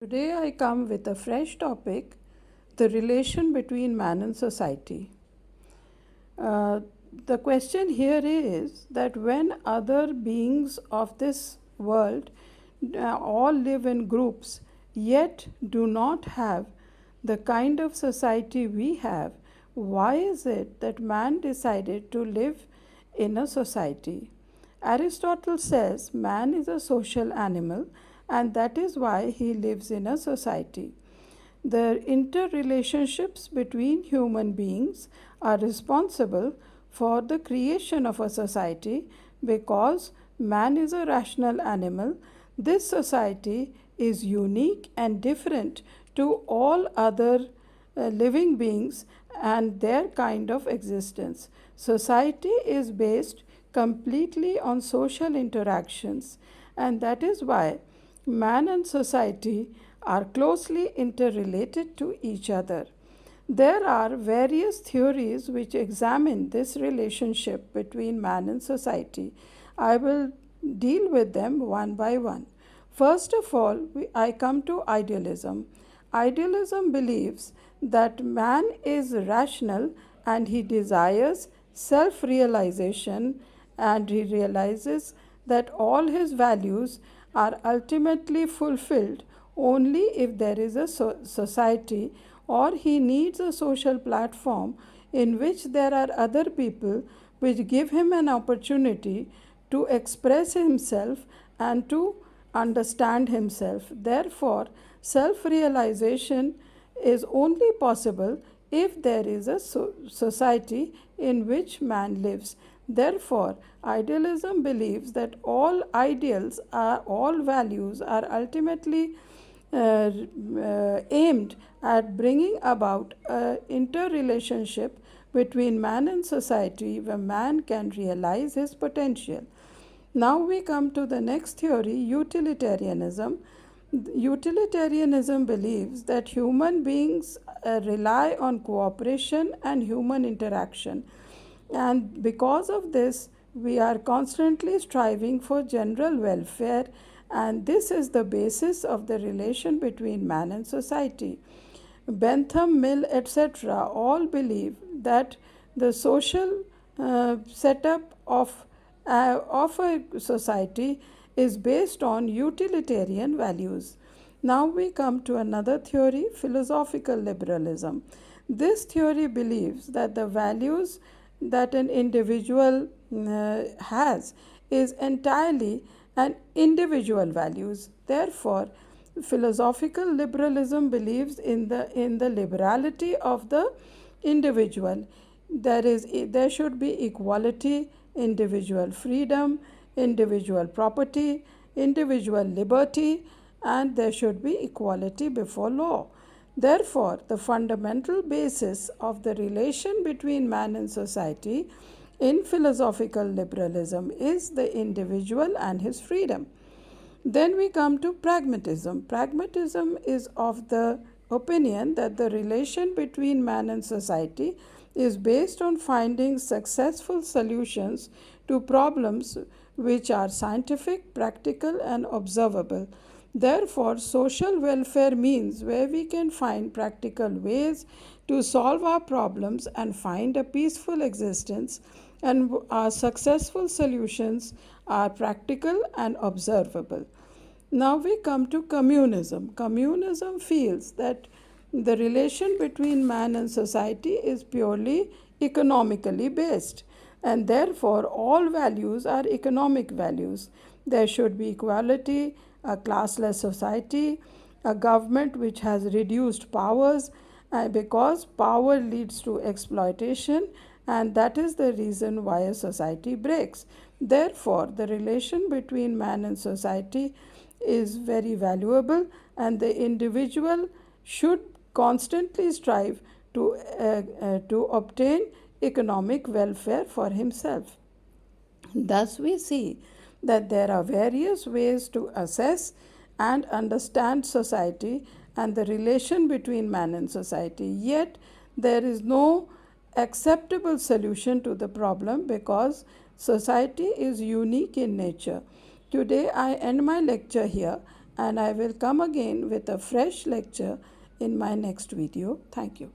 Today I come with a fresh topic, the relation between man and society. Uh, the question here is that when other beings of this world all live in groups yet do not have the kind of society we have, why is it that man decided to live in a society? Aristotle says man is a social animal and that is why he lives in a society. The interrelationships between human beings are responsible for the creation of a society because man is a rational animal. This society is unique and different to all other living beings and their kind of existence. Society is based completely on social interactions, and that is why man and society are closely interrelated to each other. There are various theories which examine this relationship between man and society. I will deal with them one by one. First of all, I come to idealism. Idealism believes that man is rational and he desires self realization, and he realizes that all his values are ultimately fulfilled only if there is a society, or he needs a social platform in which there are other people which give him an opportunity to express himself and to understand himself. Therefore, self realization is only possible if there is a society in which man lives. Therefore, idealism believes that all values are ultimately aimed at bringing about an interrelationship between man and society where man can realize his potential. Now we come to the next theory, utilitarianism. Utilitarianism believes that human beings rely on cooperation and human interaction, and because of this, we are constantly striving for general welfare, and this is the basis of the relation between man and society. Bentham, Mill, etc., all believe that the social setup of a society is based on utilitarian values. Now we come to another theory, philosophical liberalism. This theory believes that the values that an individual has is entirely an individual values. Therefore, philosophical liberalism believes in the liberality of the individual. There should be equality, individual freedom, individual property, individual liberty, and there should be equality before law. Therefore, the fundamental basis of the relation between man and society in philosophical liberalism is the individual and his freedom. Then we come to pragmatism. Pragmatism is of the opinion that the relation between man and society is based on finding successful solutions to problems which are scientific, practical, and observable. Therefore, social welfare means where we can find practical ways to solve our problems and find a peaceful existence, and our successful solutions are practical and observable. Now we come to communism. Communism feels that the relation between man and society is purely economically based, and therefore all values are economic values. There should be equality, a classless society, a government which has reduced powers, because power leads to exploitation, and that is the reason why a society breaks. Therefore, the relation between man and society is very valuable, and the individual should constantly strive to obtain economic welfare for himself. Thus, we see that there are various ways to assess and understand society and the relation between man and society. Yet, there is no acceptable solution to the problem because society is unique in nature. Today, I end my lecture here and I will come again with a fresh lecture in my next video. Thank you.